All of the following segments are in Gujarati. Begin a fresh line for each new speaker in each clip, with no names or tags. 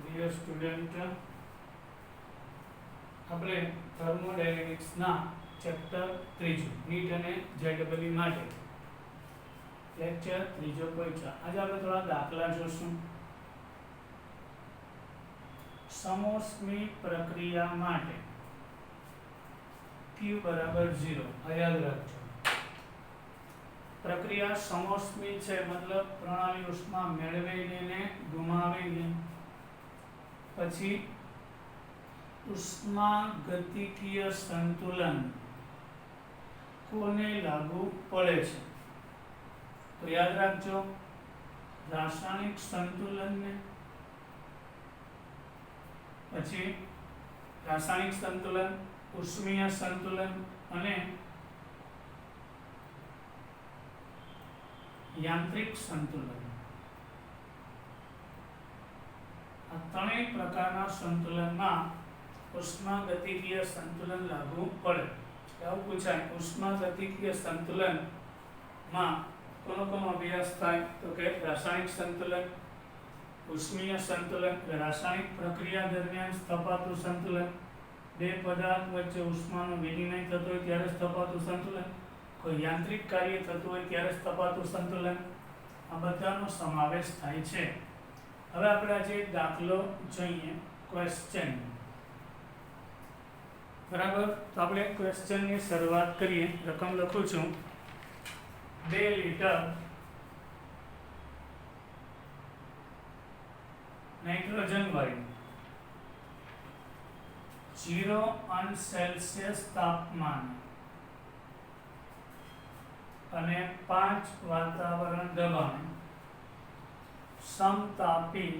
ડિયર સ્ટુડન્ટ, આપણે થર્મોડાયનેમિક્સના ચેપ્ટર 3 નીટ અને જેડબલઈ માટે લેક્ચર 3 પહોંચ્યા. આજે આપણે થોડા દાખલા જોશું. સમોષ્મી પ્રક્રિયા માટે Q બરાબર 0. આ યાદ રાખજો. પ્રક્રિયા સમોષ્મી છે, મતલબ પ્રણાલી ઉષ્મા મેળવીને ને ગુમાવીને પછી ઉષ્મા ગતિકીય સંતુલન કોને લાગુ પડે છે? તો યાદ રાખજો, રાસાયણિક સંતુલનને, પછી રાસાયણિક સંતુલન, ઉષ્મીય સંતુલન અને યાંત્રિક સંતુલન. આ ત્રણેય પ્રકારના સંતુલનમાં ઉષ્મા ગતિકીય સંતુલન લાગુ પડે. આવું પૂછાય, ઉષ્મા ગતિકીય સંતુલનમાં કોનો અભ્યાસ થાય? તો કે રાસાયણિક સંતુલન, ઉષ્મીય સંતુલન રાસાયણિક પ્રક્રિયા દરમિયાન સ્થપાતું સંતુલન, બે પદાર્થ વચ્ચે ઉષ્માનો વિનિમય થતો હોય ત્યારે સ્થપાતું સંતુલન, કોઈ યાંત્રિક કાર્ય થતું હોય ત્યારે સ્થપાતું સંતુલન. આ બધાનો સમાવેશ થાય છે. હવે આપણે આજે એક દાખલો જોઈએ, ક્વેશ્ચન. બરાબર, તો આપણે ક્વેશ્ચનની શરૂઆત કરીએ. રકમ લખું છું, 2 લીટર નાઇટ્રોજન વાયુ 0°C તાપમાન અને 5 વાતાવરણ દબાણ સમતાપી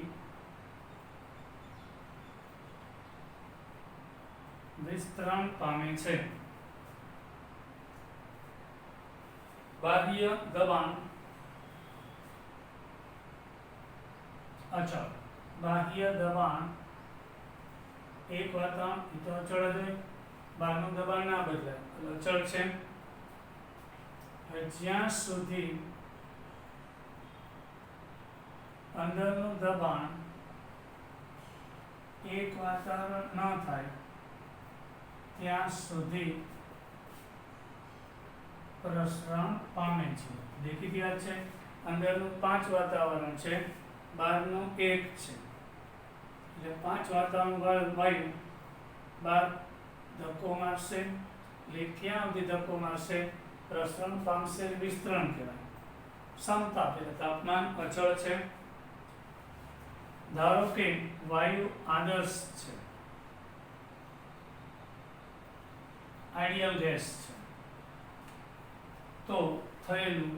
વિસ્તરણ પામે છે. બાહ્ય દબાણ અચળ. બાહ્ય દબાણ એક વાતાવરણ, એ તો અચળ જ હોય, બહારનું દબાણ ના બદલાય, અચળ છે. જ્યાં સુધી અંદરનું દબાણ એક વાતાવરણ ન થાય ત્યાં સુધી પ્રસરણ પામે છે. દેખીતી વાત છે, અંદરનું 5 વાતાવરણ છે, બહારનું 1 છે. એટલે 5 વાતાવરણ વાયુ બહાર ધક્કો મારશે, એટલે ક્યાં સુધી ધક્કો મારશે? પ્રસરણ પામશે, વિસ્તરણ કહેવાય. સમતાપ એટલે તાપમાન અચળ છે. ધારો કે વાયુ આદર્શ છે, આઈડિયલ ગેસ છે, તો થયેલું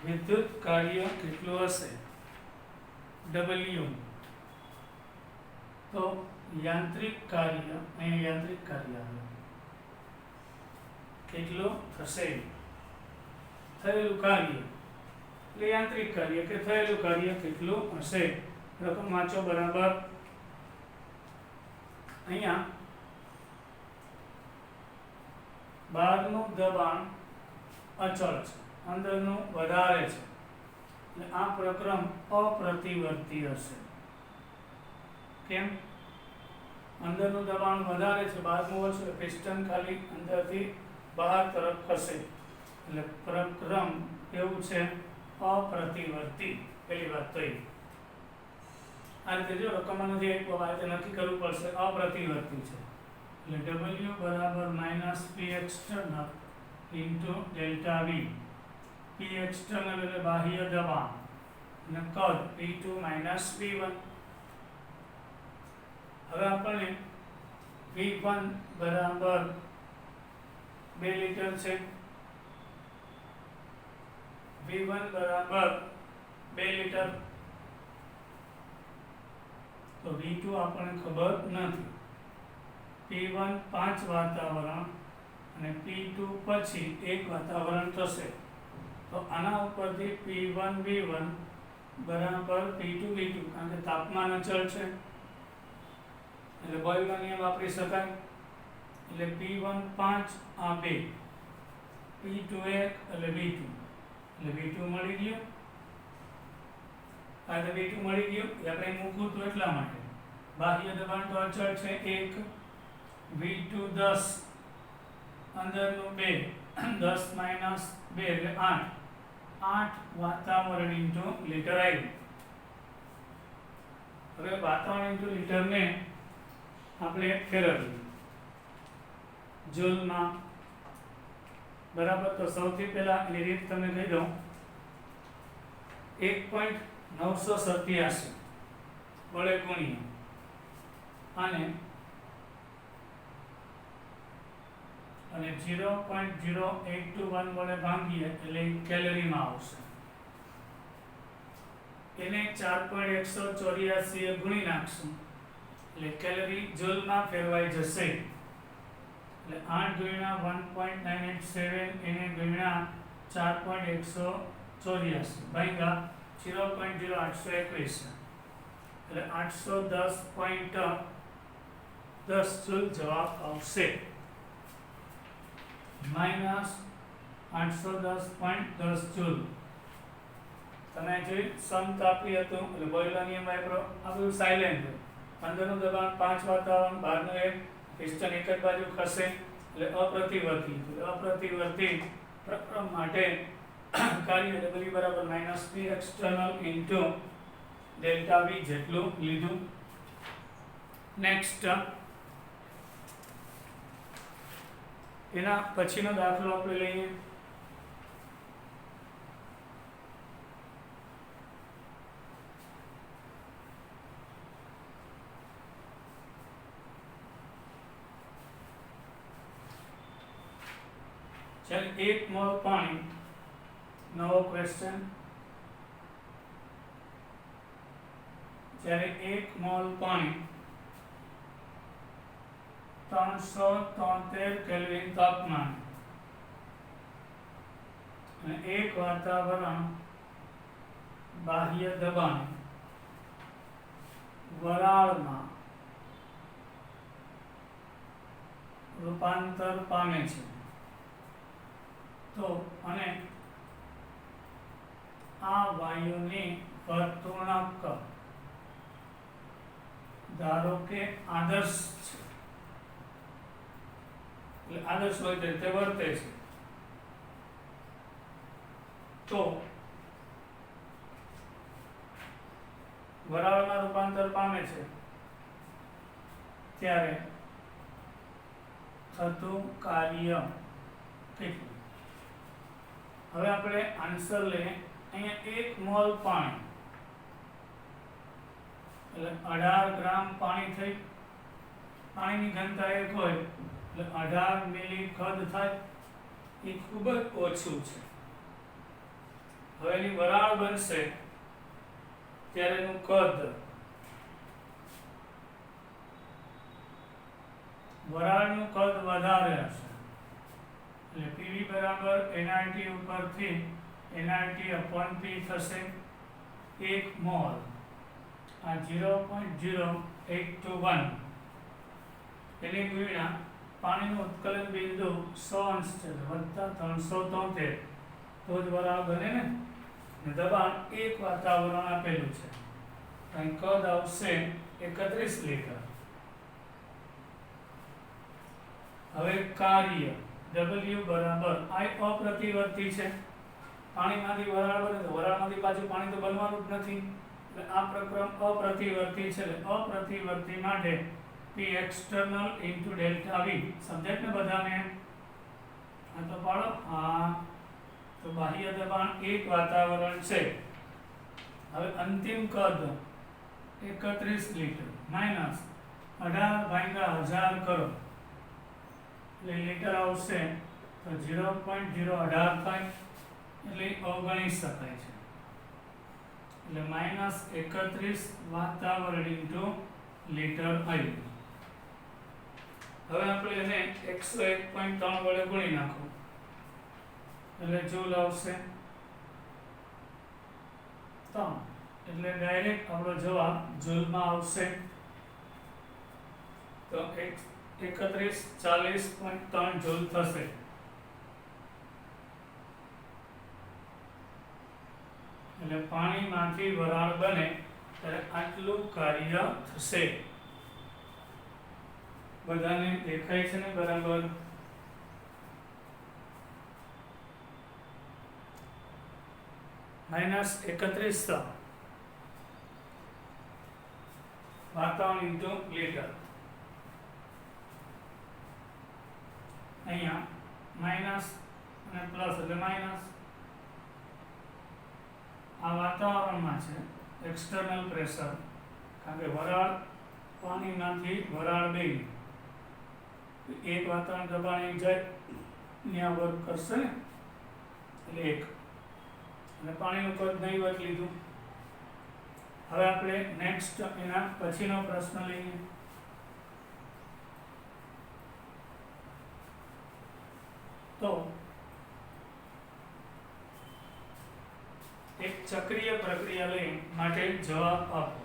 વિદ્યુત કાર્ય કેટલું હશે? W. તો યાંત્રિક કાર્ય, અહીં યાંત્રિક કાર્ય આવે, કેટલું થશે? થયેલું કાર્ય એટલે યાંત્રિક કાર્ય કે થયેલું કાર્ય કેટલું હશે? રકમ વાંચો બરાબર. અહીંયા બહારનું દબાણ અચળ છે, અંદરનું વધારે છે, એટલે આ પ્રક્રમ અપ્રતિવર્તી હશે. કેમ? અંદરનું દબાણ વધારે છે, બહારનું ઓછું, પિસ્ટન ખાલી અંદરથી બહાર તરફ ખસે, એટલે પ્રક્રમ કેવું છે? અપ્રતિવર્તી. પહેલી વાત તો એ. આ રીતે જો રકમમાંથી એક વાત નક્કી કરવું પડશે, અપ્રતિવર્તી છે. એટલે W બરાબર -P external into delta V. P external એટલે બાહ્ય દબાણ અને કદ P2 - P1. હવે આપણને V1 બરાબર 2 લીટર છે. V1 બરાબર 2 લીટર, તો V2 આપણને ખબર નથી. P1 5 વાતાવરણ અને P2 પછી 1 વાતાવરણ થશે, તો આના ઉપરથી P1 V1 બરાબર P2 V2, કારણ કે તાપમાન અચળ છે એટલે બોયલનો નિયમ વાપરી શકાય. એટલે P1 5 આ 2, P2 1 એટલે V2, એટલે V2 મળી ગયું. આ તો V2 મળી ગયું એ આપણે મૂકવું તો એટલા માટે બાહ્ય દબાણ તો અચળ છે 1 V2 10 અંદરનું 2 10 માઈનસ 2 એટલે 8 વાતાવરણ ઇન્ટુ લીટર આવ્યું. હવે વાતાવરણ ઇન્ટુ લીટરને આપણે ફેરવીએ જૂલમાં, બરાબર. તો સૌથી પહેલા એની રીત તમને કહી દઉં. 1.987 વડે ગુણીએ અને 0.0821 વડે ભાંગીએ એટલે કેલરીમાં આવશે. એને 4.184 એ ગુણી નાખશું એટલે કેલરી જૂલમાં ફેરવાઈ જશે. એટલે 8 ગુણ્યા 1.987 એને ગુણ્યા 4.184 ભાગ્યા 0.0821 એટલે 810.10 જૂલ જવાબ આવશે. Minus 810.10 joule. તમે જે સમતાપી હતું એટલે બોઈલર નિયમ વાપરો. આ બધું સાયલેન્ટ હોય. અંદરનું દબાણ 5 વાતાવરણ, બહારનું 1, પિસ્ટન એક જ બાજુ ખસે એટલે અપ્રતિવર્તી. અપ્રતિવર્તી પ્રક્રમ માટે કાર્ય W બરાબર -P external into delta V જેટલું લીધું. નેક્સ્ટ એના પછીનો દાખલો આપણે લઈએ. ચાલ 1 મોલ પાણી, નવો ક્વેશ્ચન. જ્યારે 1 મોલ પાણી 373 કેલ્વિન તાપમાન અને 1 વાતાવરણ બાહ્ય દબાણ વરાળમાં રૂપાંતર પામે છે. તો અને આ વાયુની વર્તણૂક ધારો કે આદર્શ છે, એટલે આદર્શ હોય તે રીતે વર્તે છે. તો વરાળમાં રૂપાંતર પામે છે ત્યારે થતું કાર્ય કેટલું? હવે આપણે આન્સર લઈએ. અહીંયા 1 મોલ પાણી એટલે 18 ગ્રામ પાણી થઈ. પાણીની ઘનતા 1 હોય એટલે 18 મિલી કદ થાય. એ ખૂબ જ ઓછું છે. હવે એની વરાળ બનશે ત્યારે એનું કદ, વરાળનું કદ વધારે હશે એટલે PV બરાબર NRT ઉપરથી NRT/P થશે. 1 મોલ આ 0.0821 એની ગુણ્યા પાણીનું ઉત્કલન બિંદુ 100 અંશ છે વત્તા 373 તો જ વરાળ બને ને. દબાણ 1 વાતાવરણ આપેલું છે. અહીં કદ આવશે 31 લીટર. હવે કાર્ય W બરાબર I અપ્રતિવર્તી છે. પાણીમાંથી વરાળ બને તો વરાળમાંથી પાછું પાણી તો બનવાનું જ નથી એટલે આ પ્રક્રમ અપ્રતિવર્તી છે. એટલે અપ્રતિવર્તી માટે P external into delta V. સમજાય ને બધાને? આ તો પાડો. હા, તો બાહ્ય દબાણ 1 વાતાવરણ છે. હવે અંતિમ કદ 31 લીટર માઈનસ 18/1000 કરો એટલે લીટર આવશે તો 0.018 થાય એટલે અવગણી શકાય છે. એટલે -31 વાતાવરણ ઇન્ટુ લીટર આવ્યું. હવે આપણે એને 101.3 વડે ગુણી નાખો એટલે જૂલ આવશે 3. એટલે ડાયરેક્ટ આપણો જવાબ જૂલમાં આવશે. તો 3140.3 જૂલ થશે. એટલે પાણીમાંથી વરાળ બને ત્યારે આટલું કાર્ય થશે. બધાને દેખાય છે ને બરાબર? -31 વાતાવરણ ઇન્ટુ લીટર. અહીંયા માઇનસ અને પ્લસ એટલે માઇનસ. આ વાતાવરણમાં છે એક્સટર્નલ પ્રેશર, કારણ કે વરાળ પાણીમાંથી વરાળ બેય એક વાતાવરણ દબાણ જાય ત્યાં વર્ક કરશે ને, એટલે એક. અને પાણીનું કદ નહીવત લીધું. હવે આપણે નેક્સ્ટ એના પછીનો પ્રશ્ન લઈએ. તો એક ચક્રીય પ્રક્રિયા લઈ માટે જવાબ આપો.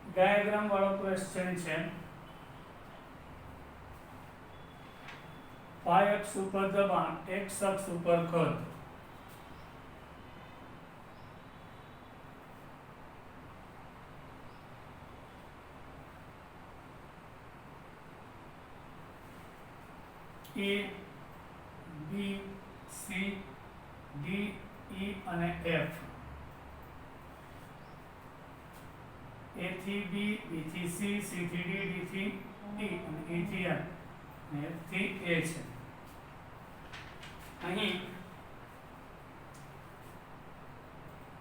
ડાયાગ્રામ વાળો ક્વેશ્ચન છે. y અક્ષ ઉપર દબાણ, x અક્ષ ઉપર કદ. A, B, C, D, E અને F. A થી B, B થી C, C થી D, D થી E અને E થી F અને F થી A છે. અહીં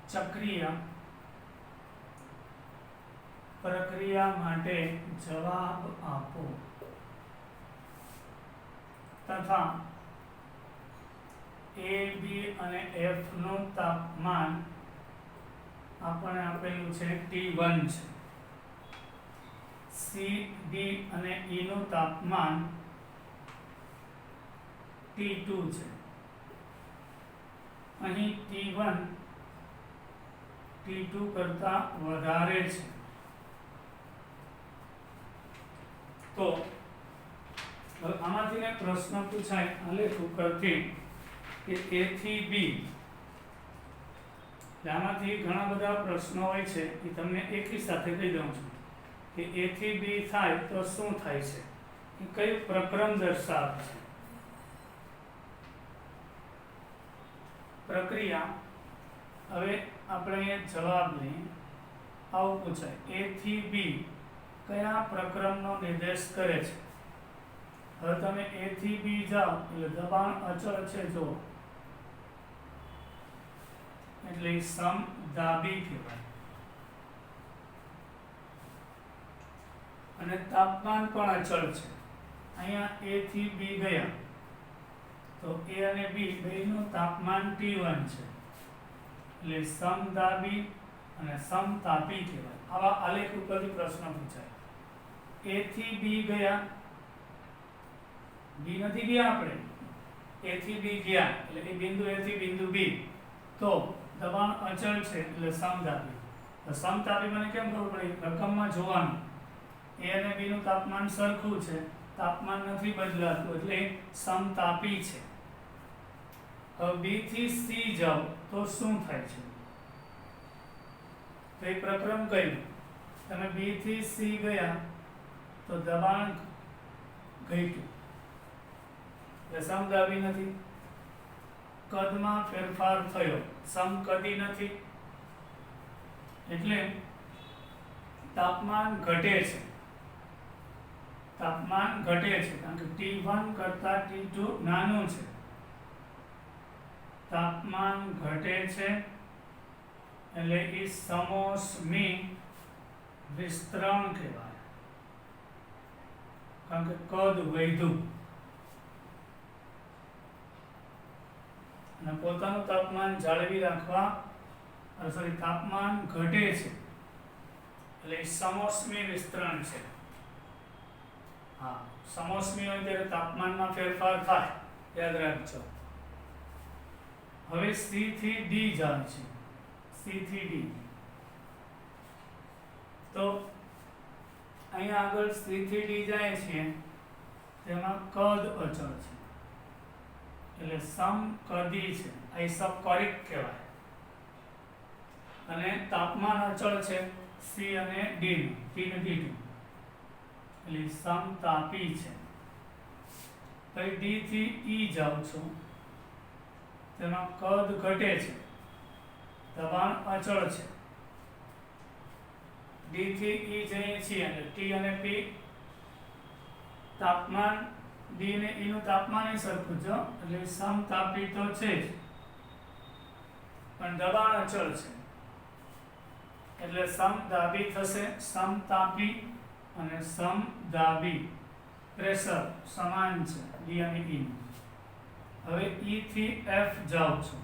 ચક્રીય પ્રક્રિયા માટે જવાબ આપો તથા A, B અને F નું તાપમાન આપણે આપેલું છે T1 છે. C, D અને E નું તાપમાન T2 છે. અહીં T1 T2 કરતા વધારે છે. તો આમાંથી ને પ્રશ્ન પૂછાય આલેખ ઉપરથી કે A થી B. આમાંથી ઘણા બધા પ્રશ્નો હોય છે એ તમને એકી સાથે કહી દઉં છું કે A થી B થાય તો શું થાય છે, એ કયું પ્રકરણ દર્શાવે છે. પ્રક્રિયા હવે આપણે અહીંયા જવાબ લઈએ. આવું પૂછાય A થી B કયા પ્રક્રમનો નિર્દેશ કરે છે. હવે તમે A થી B જાઓ એટલે દબાણ અચળ છે જો, એટલે સમદાબી કહેવાય. અને તાપમાન પણ અચળ છે. અહીંયા A થી B ગયા તો A અને B બેયનું તાપમાન T1 છે, એટલે સમદાબી અને સમતાપી કહેવાય. આવા આલેખ ઉપરથી પ્રશ્ન પૂછાય. A થી B ગયા, B નથી ગયા આપણે, A થી B ગયા એટલે એ બિંદુ A થી બિંદુ B, તો દબાણ અચળ છે એટલે સમતાપી. તો સમતાપી મને કેમ ખબર પડી? રકમમાં જોવાનું. A અને B નું તાપમાન સરખું છે, તાપમાન નથી બદલાતું એટલે સમતાપી છે. હવે B થી C જાઓ તો શું થાય છે? તો એ પ્રક્રમ કયું? તમે B થી C ગયા તો દબાણ ઘટ્યું એટલે સમદાબી નથી. કદમાં ફેરફાર થયો, સમકદી નથી, એટલે તાપમાન ઘટે છે. તાપમાન ઘટે છે કારણ કે T1 કરતા T2 નાનું છે. તાપમાન ઘટે છે એટલે એ સમોષ્મી વિસ્તરણ કહેવાય, કારણ કે કદ વધ્યું અને પોતાનું તાપમાન જાળવી રાખવા તાપમાન ઘટે છે એટલે એ સમોષ્મી વિસ્તરણ છે. હા, સમોષ્મી હોય ત્યારે તાપમાનમાં ફેરફાર થાય, યાદ રાખજો. હવે C થી D જાય છે. C થી D તો અહીંયા આગળ C થી D જાય છે તેમાં કદ અચળ છે એટલે સમકદી છે, આ સબકોરિક કહેવાય. અને તાપમાન અચળ છે C અને D નું, T ને T2, એટલે સમતાપી છે. પછી D થી E જાઉં છું, તેમાં કદ ઘટે છે, દબાણ અચળ છે. D થી E જઈએ છીએ એટલે T અને P, તાપમાન D ને E નું તાપમાન એ સરખું છે, એટલે સમતાપી તો છે જ, પણ દબાણ અચળ છે, એટલે સમદાબી થશે. સમતાપી અને સમદાબી પ્રેશર સમાન છે D અને E નું. હવે E થી F જાઉં છું,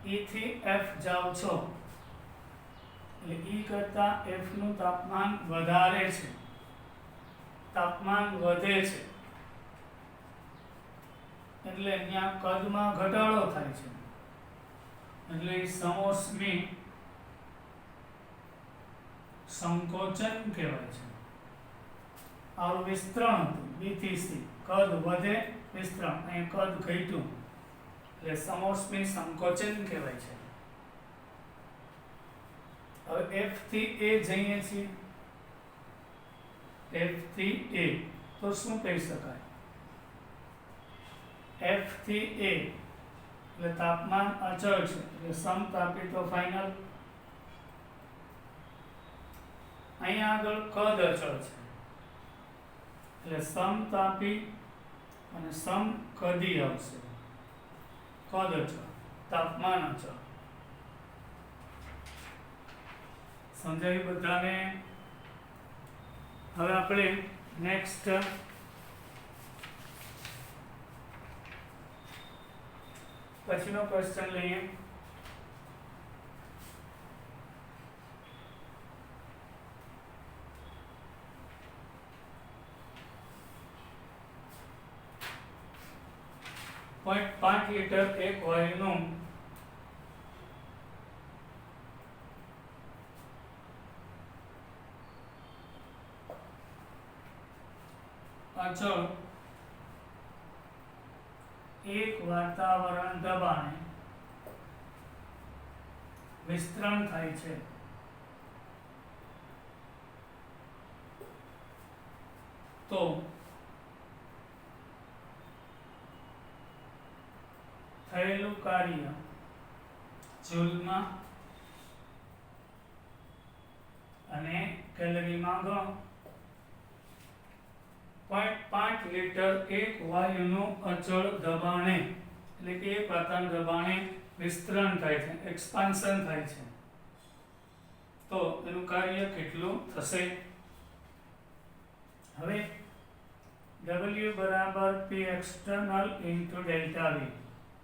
E થી F જાઉં છો એટલે E કરતા F નું તાપમાન વધારે છે, તાપમાન વધે છે, એટલે અહીંયા કદમાં ઘટાડો થાય છે, એટલે સમોષ્મી સંકોચન કહેવાય છે. આવું વિસ્તરણ હતું B થી C, કદ વધે વિસ્તરણ, અહીં કદ ઘટ્યું એટલે સમોષ્મી સંકોચન કહેવાય છે. હવે F થી A જઈએ છીએ, F થી A તો શું કહી શકાય? F થી A એટલે તાપમાન અચળ છે, એટલે સમતાપી તો ફાઇનલ. અહીંયા આગળ કદ અચળ છે, એટલે સમતાપી અને સમકદી આવશે. કદ અચળ, તાપમાન અચળ. સમજાયું બધાને? હવે આપણે નેક્સ્ટ પછીનો ક્વેશ્ચન લઈએ. પોઈન્ટ 5 લીટર એક વાયુનું અચળ એક વાતાવરણ દબાણે વિસ્તરણ થાય છે, તો થયેલું કાર્ય જૂલમાં અને કેલરીમાં ગણો. 0.5 લીટર એક વાયુનું અચળ દબાણે, એટલે કે એક વાતાવરણ દબાણે વિસ્તરણ થાય છે, એક્સપાન્શન થાય છે, તો એનું કાર્ય કેટલું થશે? હવે W બરાબર P external into delta V,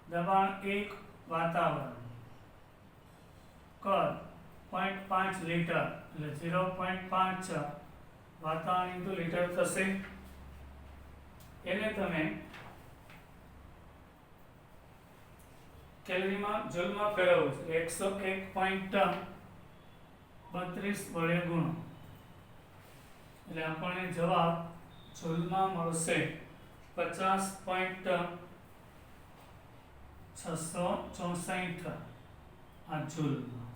દબાણ એક વાતાવરણ, કદ 0.5 લીટર એટલે 0.5 વાતાવરણ ઇન્ટુ લીટર થશે. એને તમે કેલરીમાં જૂલમાં ફેરવો છે, 101.32 વડે ગુણો એટલે આપણને જવાબ જૂલમાં મળશે 50.664 આ જૂલમાં.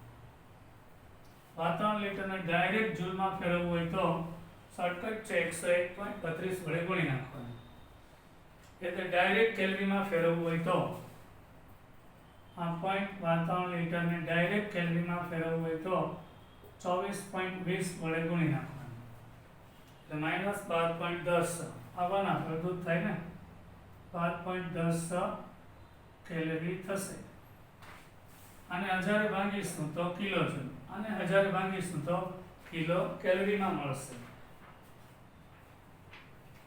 વાતાવરણ લીટરને ડાયરેક્ટ જૂલમાં ફેરવવું હોય તો શોર્ટકટ છે, 101.32 વડે ગુણી નાખવાનું. એટલે ડાયરેક્ટ કેલરીમાં ફેરવવું હોય તો આ પોઈન્ટ વાતાવરણ લીટરને ડાયરેક્ટ કેલરીમાં ફેરવવું હોય તો 24.20 વડે ગુણી નાખવાનું, એટલે -12.10 આવવાના અડધું થાય ને, 12.10 કેલરી થશે. આને 1000 ભાંગીશું તો કિલો જૂલ, આને 1000 ભાંગીશું તો કિલો કેલરીમાં મળશે.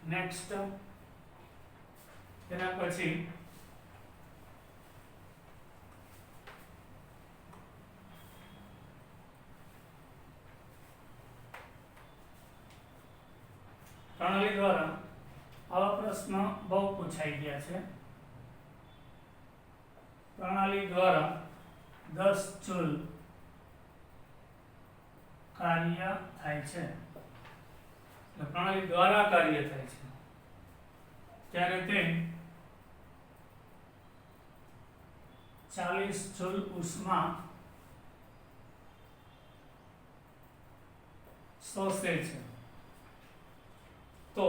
નેક્સ્ટ તેના પછી પ્રણાલી દ્વારા આવા પ્રશ્ન બહુ પૂછાઈ ગયા છે. પ્રણાલી દ્વારા 10 જૂલ કાર્ય થાય છે, એટલે પ્રણાલી દ્વારા કાર્ય થાય છે. ત્યારે તે 40 જૂલ ઉષ્મા શોષે છે. તો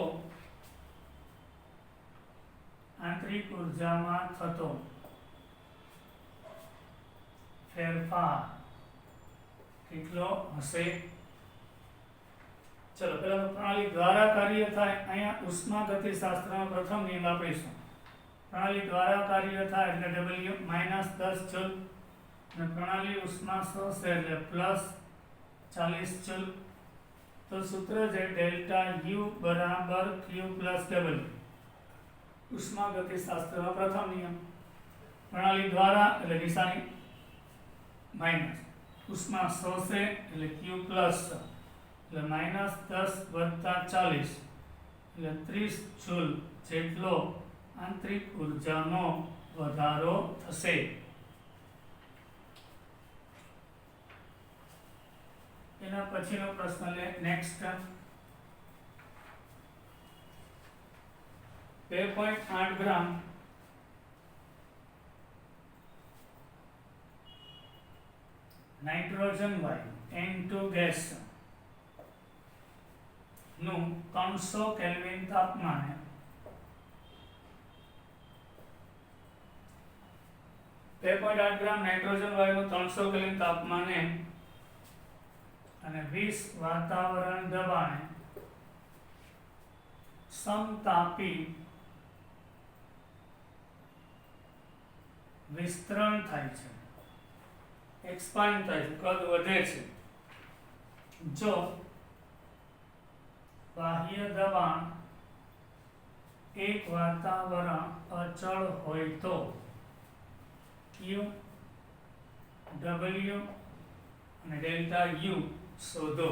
આંતરિક ઉર્જામાં થતો ફેરફાર કેટલો હશે? ચલો પહેલા તો પ્રણાલી દ્વારા કાર્ય થાય. અહીંયા ઉષ્મા ગતિશાસ્ત્રમાં પ્રથમ નિયમ આપીશું. પ્રણાલી દ્વારા કાર્ય થાય એટલે W -10 જૂલ અને પ્રણાલી ઉષ્મા શોષે એટલે +40 જૂલ. તો સૂત્ર છે ડેલ્ટા U બરાબર Q + W. ઉષ્મા ગતિશાસ્ત્રમાં પ્રથમ નિયમ. પ્રણાલી દ્વારા એટલે નિશાની માઇનસ, ઉષ્મા શોષે એટલે Q પ્લસ એટલે -10 + 40 એટલે 30 જૂલ જેટલો આંતરિક ઉર્જાનો વધારો થશે. એના પછીનો પ્રશ્ન લે નેક્સ્ટ. 2.8 ગ્રામ નાઇટ્રોજન વાયુ N2 ગેસ નું 300 કેલ્વિન તાપમાને 2.8 ગ્રામ નાઇટ્રોજન વાયુનું 300 કેલ્વિન તાપમાને અને 20 વાતાવરણ દબાણે સમતાપી વિસ્તરણ થાય છે, એક્સપાન્ડ થાય છે, કદ વધે છે. જો બાહ્ય દબાણ એક વાતાવરણ અચળ હોય તો Q, W અને ડેલ્ટા U શોધો.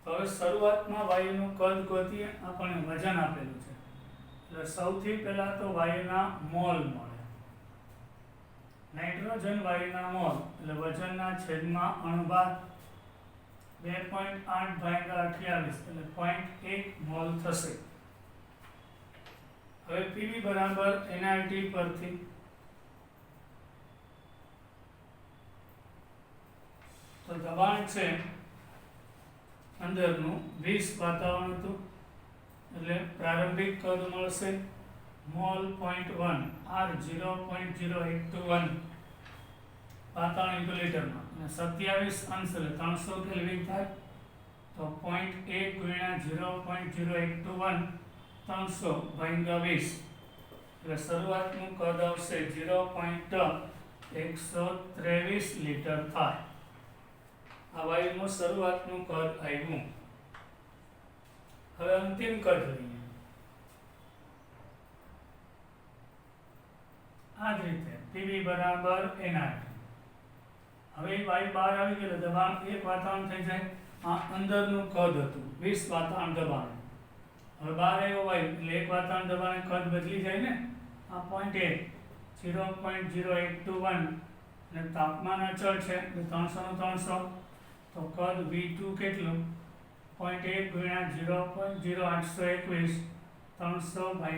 હવે શરૂઆતમાં વાયુનું કદ ગોતીએ. આપણને વજન આપેલું છે એટલે સૌથી પહેલા તો વાયુના મોલ મળે. નાઇટ્રોજન વાયુના મોલ એટલે વજનના છેદમાં અણુભાર 2.8 / 28 એટલે 0.1 મોલ થશે. હવે PV બરાબર NRT પરથી તો દબાણ છે અંદરનું 20 વાતાવરણ હતું એટલે પ્રારંભિક કદ મળશે મોલ 0.1 R 0.0821 વાતાવરણ ઇન્ટુ લીટરમાં અને 27 અંશ એટલે 300 કેલ્વિન થાય તો 0.1 × 0.0821 300 / 20 એટલે શરૂઆતનું કદ આવશે 0.123 લીટર થાય. આ વાયુનું શરૂઆતનું કદ આવ્યું. હવે અંતિમ કદ લઈએ. આ જ રીતે PV બરાબર NRT. હવે વાયુ બહાર આવી ગયેલો દબાણ એક વાતાવરણ થઈ જાય. આ અંદરનું કદ હતું 20 વાતાવરણ દબાણ. હવે બહાર આવ્યો વાયુ એટલે એક વાતાવરણ દબાણે કદ બદલી જાય ને. આ 0.1 0.0821 અને તાપમાન અચળ છે એટલે 300 નું 300 તો કદ V2 કેટલું 0.1 × 0.0821 300 / 1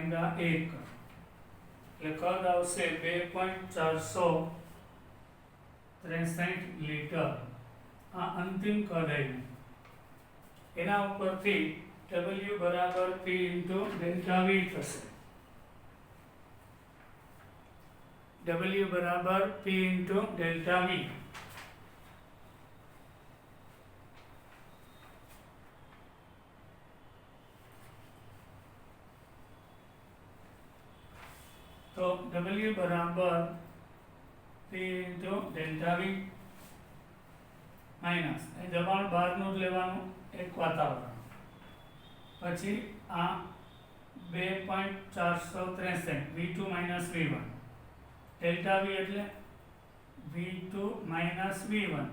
એટલે કદ આવશે 2.463 લીટર. આ અંતિમ કદ આવ્યું. એના ઉપરથી W બરાબર P × ડેલ્ટા V થશે. W બરાબર P × ડેલ્ટા V. તો W બરાબર P × ડેલ્ટા V માઇનસ એ દબાણ બહારનું જ લેવાનું એક વાતાવરણ. પછી આ 2.463 V2 - V1 ડેલ્ટા V એટલે V2 - V1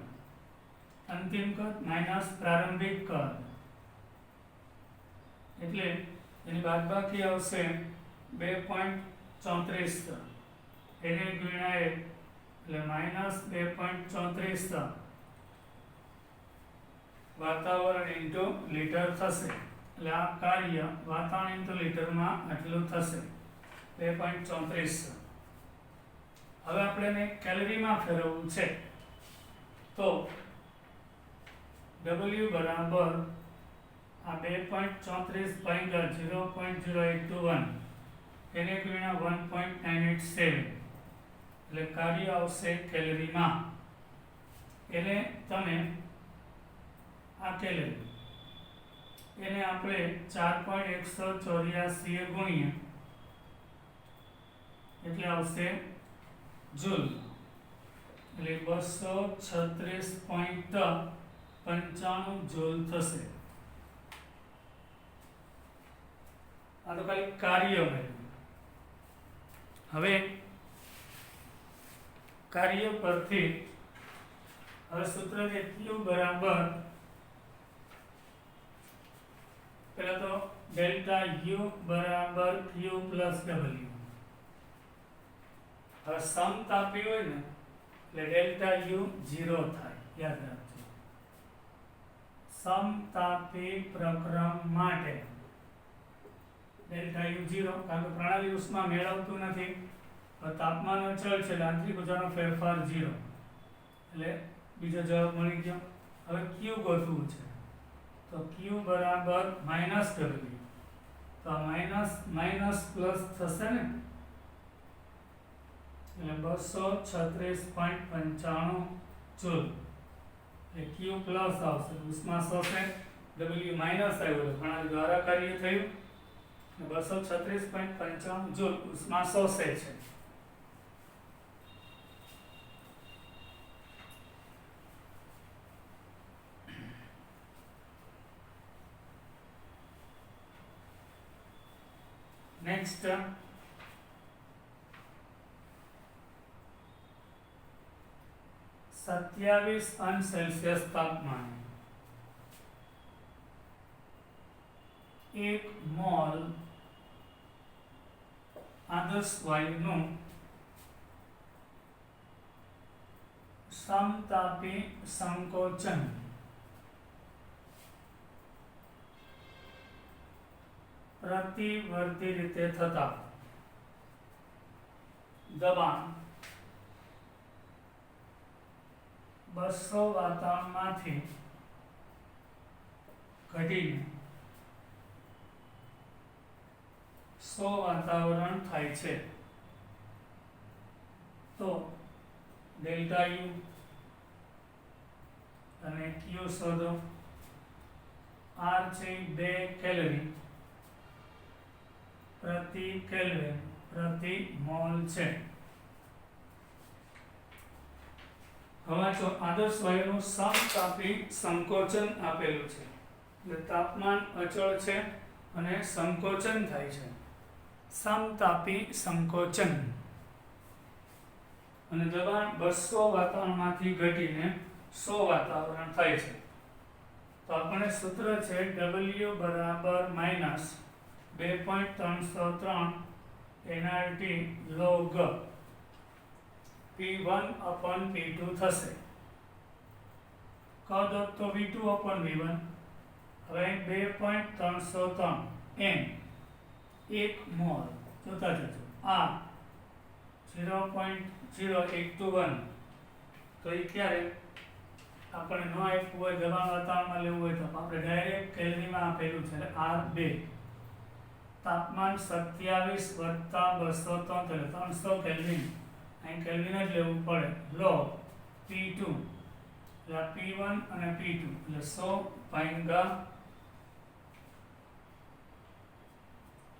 અંતિમ કદ માઇનસ પ્રારંભિક કદ એટલે એની બાદબાકી આવશે 2.34 એને ગુણ્યા એટલે -2.34 વાતાવરણ ઇન્ટુ લીટર થશે. એટલે આ કાર્ય વાતાવરણ ઇન્ટુ લીટરમાં આટલું થશે 2.34. હવે આપણે એને કેલરીમાં ફેરવવું છે તો W બરાબર આ 2.34 ભાગ્યા 0.0821 એને ગુણ્યા 1.987 એટલે કાર્ય આવશે કેલરીમાં. એને તમે આ કેલરી એને આપણે 4.184 એ ગુણીએ એટલે આવશે જૂલ, એટલે 236.95 જૂલ થશે. આ તો ખાલી કાર્ય મળ્યું. હવે કાર્ય પરથી હવે સૂત્ર છે Q બરાબર પહેલા તો ડેલ્ટા U બરાબર Q પ્લસ W. હવે સમતાપી હોય ને એટલે ડેલ્ટા U 0 થાય, યાદ રાખજો. સમતાપી પ્રક્રમ માટે ડેલ્ટા U 0, કારણ કે પ્રણાલી ઉષ્મા મેળવતું નથી, તાપમાન અચળ છે, આંતરિક ઊર્જાનો ફેરફાર 0, એટલે બીજો જવાબ મળી ગયો. હવે Q ગોતવું છે તો Q બરાબર માઇનસ W, તો માઇનસ માઇનસ પ્લસ થશે ને, એટલે 236.95 જૂલ. એટલે Q પ્લસ આવશે, ઉષ્મા શોષે, W માઇનસ આવ્યો, પ્રણાલી દ્વારા કાર્ય થયું, 236.95 જૂલ ઉષ્મા શોષે છે. નેક્સ્ટ 27 અંશ સેલ્સિયસ તાપમાને 1 મોલ આદર્શ વાયુનું સમતાપી સંકોચન પ્રતિવર્તી રીતે થતા દબાણ 200 વાતાવરણમાંથી ઘટીને 100 વાતાવરણ થાય છે તો ડેલ્ટા U અને Q શોધો. R છે 2 કેલરી પ્રતિ કેલ્વિન પ્રતિ મોલ છે. હવે જો આદર્શ વાયુનું સમતાપી સંકોચન આપેલું છે, એટલે તાપમાન અચળ છે અને સંકોચન થાય છે, સમતાપી સંકોચન, અને દબાણ 200 વાતાવરણમાંથી ઘટીને 100 વાતાવરણ થાય છે. તો આપણે સૂત્ર છે W બરાબર minus 2.303 NRT log P1 upon P2 થશે. કદ તો V2 upon V1. હવે 2.303 N 1 મોલ જોતા જજો. આ 0.0821 તો એ ક્યારે આપણે ન આપ્યું હોય, દબાણ વાતાવરણમાં લેવું હોય તો આપણે ડાયરેક્ટ કેલરીમાં આપેલું છે, R2. તાપમાન 27 વત્તા 203 એટલે 300 કેલ્વિન, અહીં કેલ્વિન જ લેવું પડે, log P2 એટલે P1 અને P2 એટલે 100 ભાગ્યા,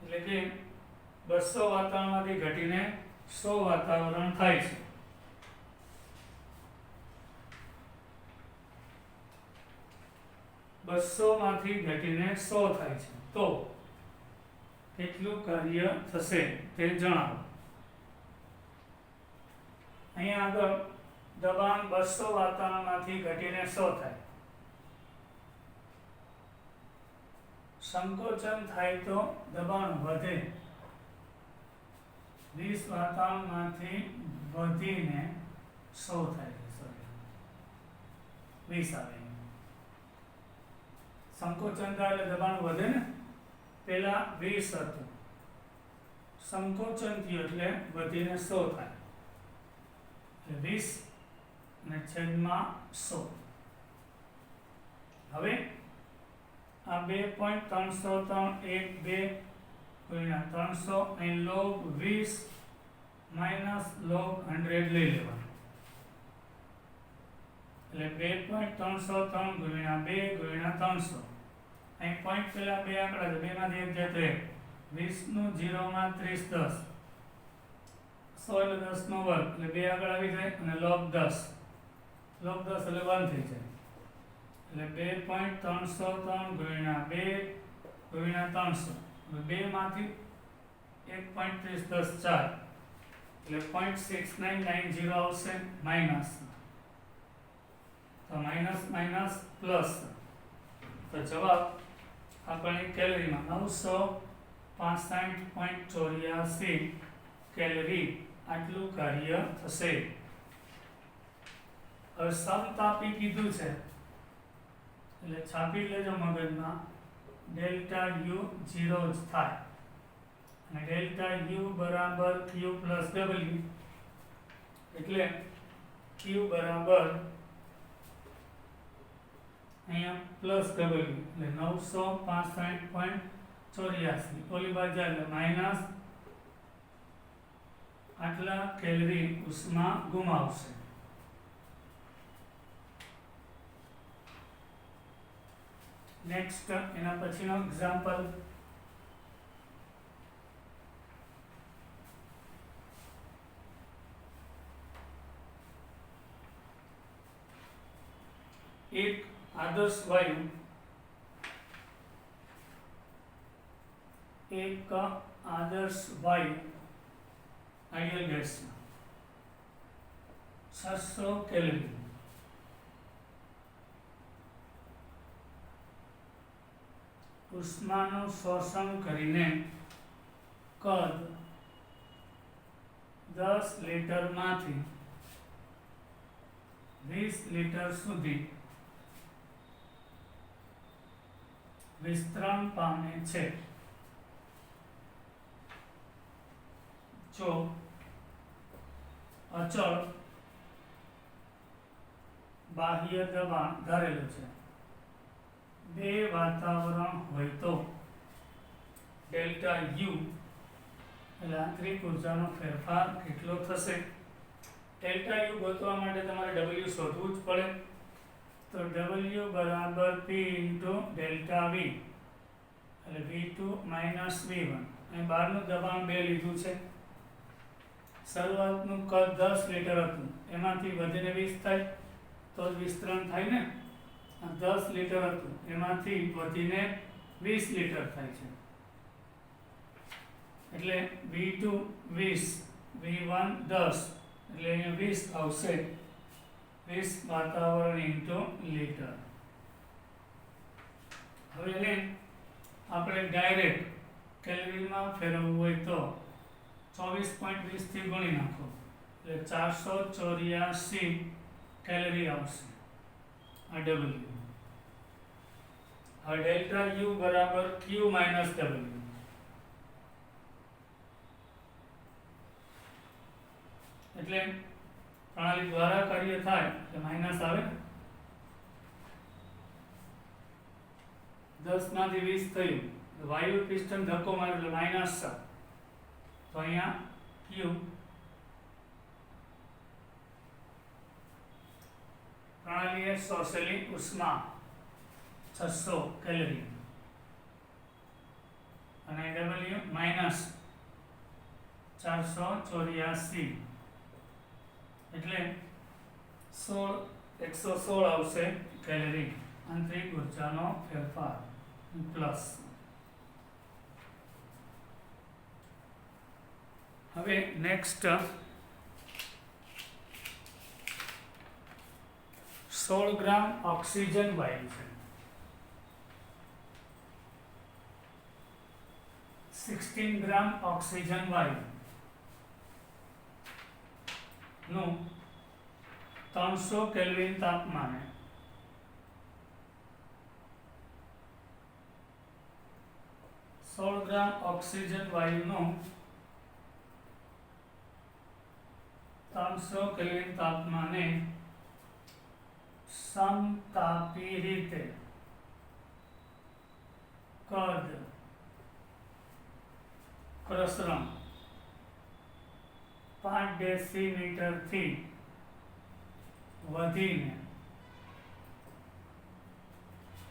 એટલે કે 200 વાતાવરણમાંથી ઘટીને 100 વાતાવરણ થાય છે. માંથી ઘટીને 100 થાય છે તો કેટલું કાર્ય થશે તે જણાવો. અહીંયા આગળ દબાણ 200 વાતાવરણમાંથી ઘટીને 100 થાય, સંકોચન થાય તો દબાણ વધે, 20 વાતાવરણમાંથી વધીને 100 થાય છે, 20 આવે. સંકોચન થાય એટલે દબાણ વધે ને. પહેલા 20 હતું, સંકોચન થયું એટલે વધીને 100 થાય, એટલે 20 અને છેદમાં 100. હવે આ 2.303 1 2 ગુણ્યા 300 અહીં log 20 માઇનસ log 100 લઈ લેવાનું, એટલે 2.303 ગુણ્યા 2 ગુણ્યા 300. અહીં પોઈન્ટ પહેલા બે આંકડા છે, બેમાંથી એક જતો 1, 20 નું 0 માં 30 10, 100 એટલે 10 નો વર્ગ, એટલે બે આગળ આવી જાય અને log 10, log 10 એટલે 1 થઈ જાય, એટલે 2.303 ગુણ્યા 2 ગુણ્યા 300, બે માંથી 1.30 10 4, એટલે 0.6990 આવશે માઇનસ, તો માઇનસ માઇનસ પ્લસ, તો જવાબ આપણે કેલરીમાં 965.84 કેલરી આટલું કાર્ય થશે. હવે સમતાપી કીધું છે એટલે છાપી લેજો મગજમાં, ડેલ્ટા યુ 0 જ થાય અને ડેલ્ટા યુ બરાબર ક્યુ પ્લસ ડબલ્યુ, એટલે ક્યુ બરાબર અહીંયા પ્લસ ડબલ્યુ, એટલે 965.84, ઓલી બાજુ એટલે માઇનસ આટલા કેલરી ઉષ્મા ગુમાવશે. નેક્સ્ટ એના પછીનો એક્ઝામ્પલ, એક આદર્શ વાયુ આઈડિયલ ગેસમાં 600 કેલરી ઉષ્માનું શોષણ કરીને કદ 10 લીટરમાંથી 20 લીટર સુધી વિસ્તરણ પામે છે. જો અચળ બાહ્ય દબાણ ધારેલું છે, બે વાતાવરણ હોય તો ડેલ્ટા યુ એટલે આંતરિક ઉર્જાનો ફેરફાર કેટલો થશે. ડેલ્ટા યુ ગોતવા માટે તમારે ડબલ્યુ શોધવું જ પડે, તો ડબલ્યુ બરાબર પી ઇન્ટુ ડેલ્ટા વી, એટલે V2 માઇનસ V1. અહીં બહારનું દબાણ 2 લીધું છે, શરૂઆતનું કદ 10 લીટર હતું, એમાંથી વધીને 20 થાય તો જ વિસ્તરણ થાય ને. 10 લીટર હતું એમાંથી વધીને 20 લીટર થાય છે, એટલે V2 20, V1 10, એટલે અહીંયા 20 આવશે, 20 વાતાવરણ ઇન્ટુ લીટર. હવે એને આપણે ડાયરેક્ટ કેલરીમાં ફેરવવું હોય તો 24.20 થી ગુણી નાખો, એટલે 484 કેલરી આવશે આ ડબલ્યુ. હવે ડેલ્ટા યુ બરાબર ક્યુ માઇનસ ડબલ્યુ, એટલે પ્રણાલી દ્વારા કાર્ય થાય એટલે માઇનસ આવે, 10 માંથી 20 થયું, વાયુ પિસ્ટન ધક્કો માર્યો એટલે માઇનસ 7, તો અહીંયા ક્યુ પ્રણાલીએ શોષેલી ઉષ્મા 600 કેલરી અને ડબલ્યુ માઇનસ 484, એટલે 116 આવશે કેલરી આંતરિક ઉર્જાનો ફેરફાર પ્લસ. હવે નેક્સ્ટ 16 ગ્રામ ઓક્સિજન વાયુ છે, 16 ગ્રામ ઓક્સિજન વાયુ નું 300 કેલ્વિન તાપમાને ગ્રામ ઓક્સિજન વાયુનું 300 કેલ્વિન તાપમાને સમતાપી રીતે કદ પ્રસરણ 5 ડેસીમીટરથી વધીને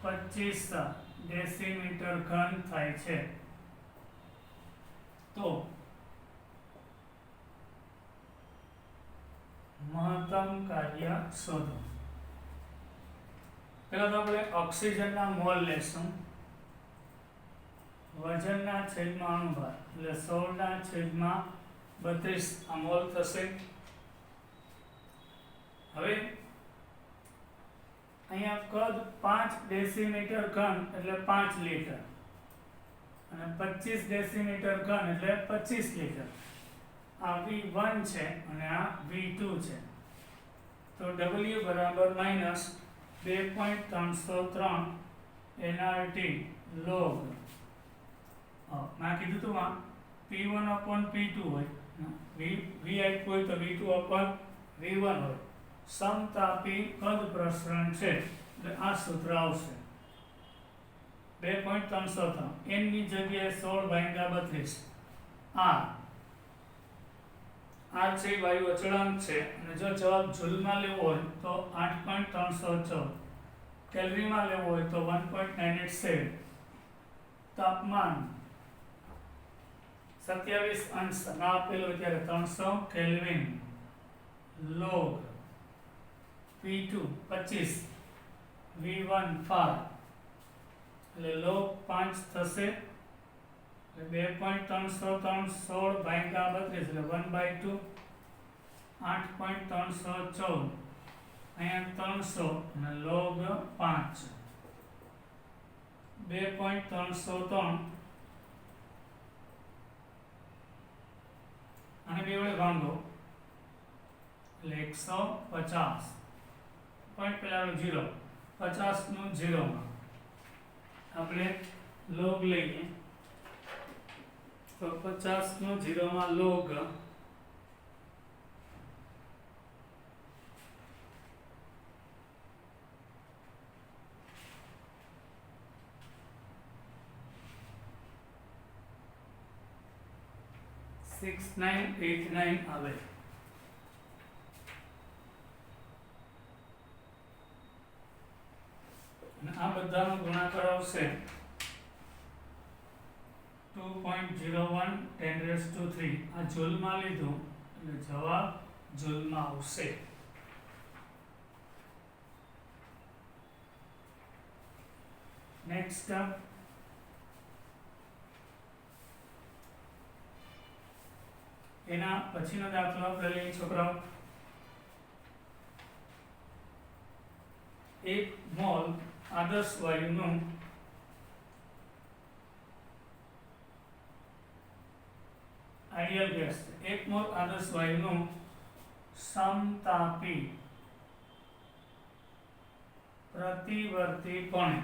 25 ડેસીમીટર ઘન થાય છે તો મહત્તમ કાર્ય શોધો. પહેલા તો આપણે ઓક્સિજનના મોલ લેશું. વજનના છેદમાં અણુભાર એટલે 16/32 આ મોલ થશે. હવે અહીંયા કદ 5 ડેસીમીટર ઘન એટલે 5 લીટર અને 25 ડેસીમીટર ઘન એટલે 25 લીટર. આ V1 છે અને આ V2 છે. તો W બરાબર -2.303 nRT log મેં કીધું હતું આ P1/P2 હોય, V આપ્યું હોય તો V2/V1 હોય. સમતાપી કદ પ્રસરણ છે એટલે આ સૂત્ર આવશે 2.303 n ની જગ્યાએ 16/32. આ છે વાયુ અચળાંક છે અને જો જવાબ જૂલમાં લેવો હોય તો 8.314, કેલ્વિનમાં લેવો હોય તો 1.987, તાપમાન 27 અંશ ના આપેલું હોય ત્યારે 300 કેલ્વિન log P2 25 V1 5 એટલે log 5 થશે એટલે 2.303 16/32 એટલે 1/2 8.314 અહીંયા 300 અને log 5 2.303 અને બે વડે ભાંગો એટલે 150. પોઈન્ટ પહેલાનું 0, 50 નું 0 માં આપણે log લઈએ તો 50 નું 0 માં log $6989 આવે. અને આ બધાનો ગુણાકાર આવશે 2.01 10⁻³ આ જૂલમાં લીધું એટલે જવાબ જૂલમાં આવશે. નેક્સ્ટ એના પછીનો દાખલો આપણે લઈએ છોકરાઓ. 1 મોલ આદર્શ વાયુનું આઈડિયલ ગેસ છે. 1 મોલ આદર્શ વાયુનું સમતાપી પ્રતિવર્તીપણે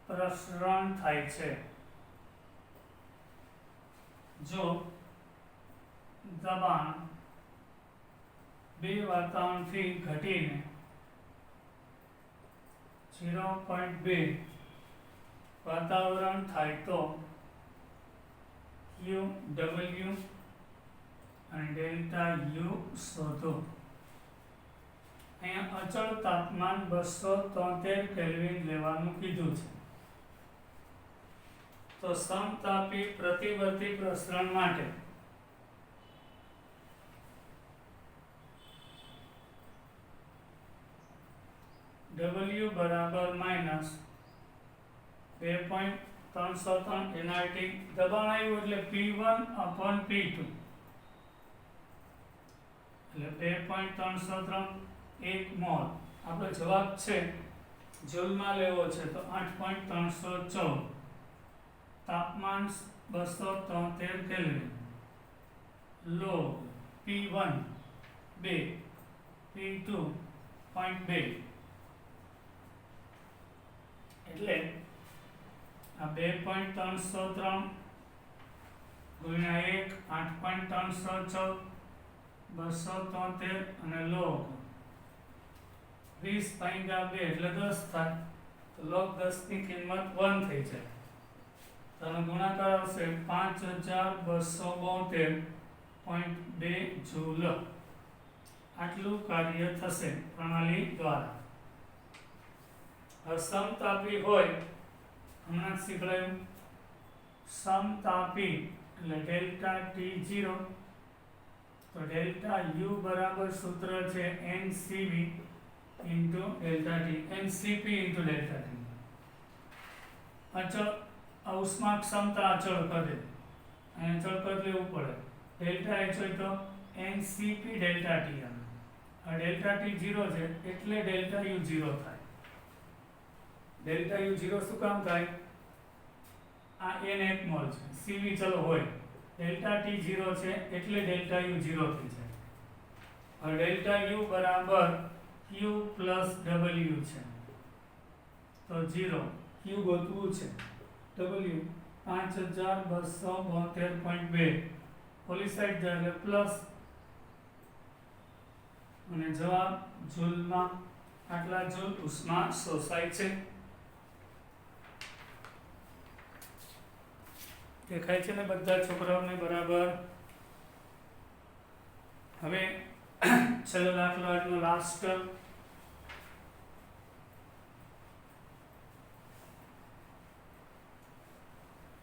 પ્રસરણ થાય છે જો દબાણ 2 વાતાવરણથી ઘટીને 0.2 વાતાવરણ થાય તો Q, W અને ડેલ્ટા U શોધો. અહીંયા અચળ તાપમાન 273 કેલ્વિન લેવાનું કીધું છે. તો સમતાપી પ્રતિવર્તી પ્રસરણ માટે W બરાબર -2.303 nRT. દબાણ આવ્યું એટલે P1/P2 એટલે 2.303 1 મોલ. આપણો જવાબ છે જૂલમાં લેવો છે તો 8.314, તાપમાન 273 કેલ્વિન, log P1 2 P2 0.2 એટલે આ 2.303 ગુણ્યા 1 8.314 273 અને log 20 ભાગ્યા 2 એટલે 10 થાય તો log 10 ની કિંમત 1 થઈ જાય તો આનો ગુણાકાર આવશે 5272.2 જૂલ આટલું કાર્ય થશે પ્રણાલી દ્વારા સમતાપી હોય હમણાં શીખવાયું સમતાપી એટલે ડેલ્ટા T0 તો ડેલ્ટા U બરાબર સૂત્ર છે NCV into delta T NCP into delta T અચળ ઉષ્મા ક્ષમતા અચળ કરે અને અચળ કદ લેવું પડે ડેલ્ટા H હોય તો NCP ડેલ્ટા T આવે આ ડેલ્ટા T 0 છે એટલે ડેલ્ટા U 0 થાય ડેલ્ટા U 0 શું કામ થાય આ n 1 મોલ છે CV ચલો હોય ડેલ્ટા T 0 છે એટલે ડેલ્ટા U 0 થઈ જાય હવે ડેલ્ટા U બરાબર Q plus W છે તો 0 Q ગોતવું છે W 5272.2 ઓલી સાઈડ જાય એટલે પ્લસ અને જવાબ જૂલમાં આટલા જૂલ ઉષ્મા શોષાય છે દેખાય છે ને બધા છોકરાઓને બરાબર હવે છેલ્લો દાખલો આજનો લાસ્ટ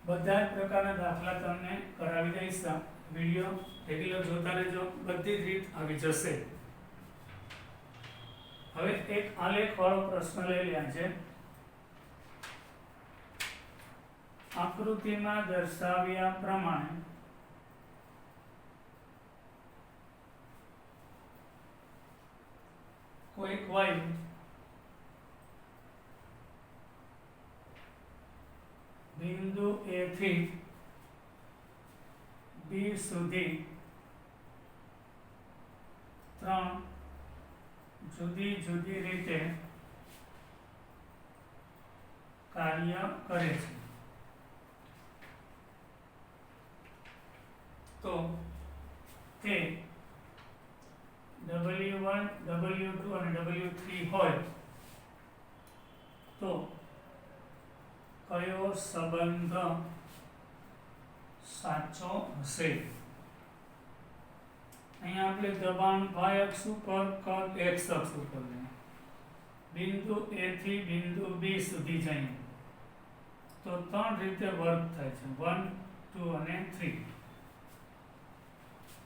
બધા જ પ્રકારના દાખલા તમને કરાવી દઈશ વિડીયો રેગ્યુલર જોતા રહેજો બધી જ રીત આવી જશે હવે એક આલેખ વાળો પ્રશ્ન લઈ રહ્યા છે આકૃતિમાં દર્શાવ્યા પ્રમાણે કોઈક વાયુ બિંદુ A થી B સુધી 3 જુદી જુદી રીતે કાર્ય કરે છે તો તે W1 W2 અને W3 હોય તો કયો સંબંધ સાચો હશે અહીંયા આપણે દબાણ y અક્ષ ઉપર કદ x અક્ષ ઉપર બિંદુ A થી બિંદુ B સુધી જઈએ તો ત્રણ રીતે વર્ક થાય છે 1 2 અને 3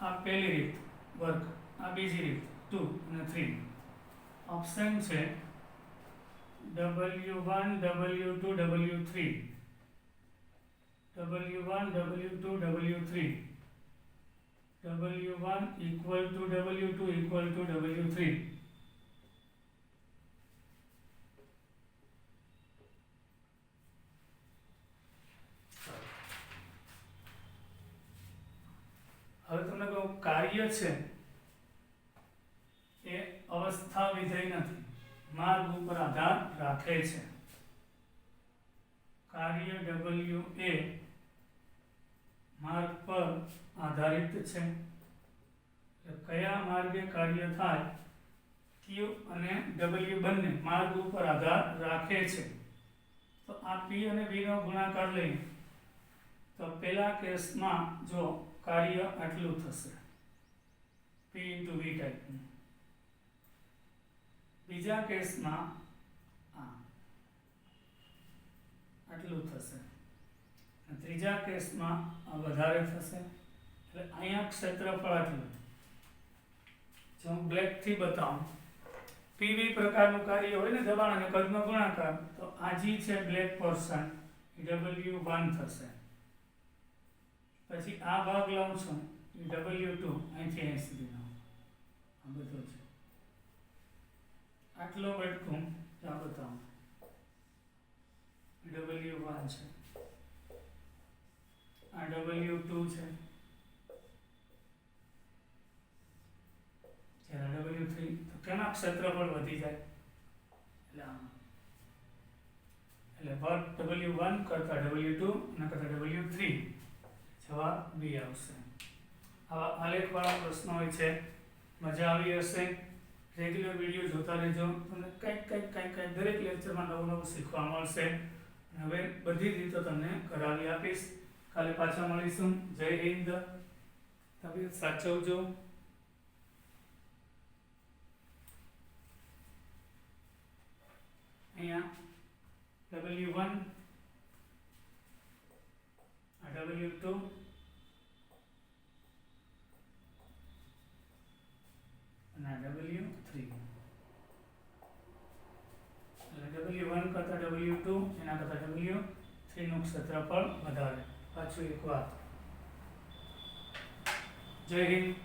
આ પહેલી રીત વર્ક આ બીજી રીત 2 અને 3 ઓપ્શન છે W1 W2 W3 W1 W2 W3 W1 equal to W2 equal to W3 હવે તમને કહું કાર્ય છે એ અવસ્થા વિધેય નથી માર્ગ ઉપર આધાર રાખે છે કાર્ય W એ માર્ગ પર આધારિત છે કયા માર્ગે કાર્ય થાય Q અને W બંને માર્ગ ઉપર આધાર રાખે છે તો આ P અને V નો ગુણાકાર લઈએ તો પહેલા કેસમાં જો કાર્ય આટલું થશે P into V ટાઈપનું બીજા કેસમાં આટલું થશે ત્રીજા કેસમાં આ વધારે થશે એટલે અહીંયા ક્ષેત્રફળ આટલું જો હું બ્લેક થી બતાવું PV પ્રકારનું કાર્ય હોય ને દબાણ અને કદનો ગુણાકાર તો આ જી છે બ્લેક પોર્શન W1 થશે પછી આ ભાગ લઉં છું W2 અહીંથી અહીં સુધીનો આ બધો છે આટલો બટકું આ બતાવું W1 છે આ W2 છે જ્યારે W3 તો કેના ક્ષેત્રફળ વધી જાય એટલે એટલે વર્ગ W1 કરતાં W2 અને કરતાં W3 જવાબ બી આવશે. આવા આલેખવાળા પ્રશ્નો હોય છે, મજા આવી હશે. રેગ્યુલર વિડીયો જોતા રહેજો, તમને કંઈક દરેક લેક્ચરમાં નવું નવું શીખવા મળશે. હવે બધી રીતો તમને કરાવી આપીશ. કાલે પાછા મળીશું. જય હિન્દ. તબિયત સાચવજો. અહીંયા W1 W2 અને W3. W1 કરતાં W2 એના કરતાં W3 નું ક્ષેત્રફળ વધારે. પાછું એક વાત. જય હિન્દ.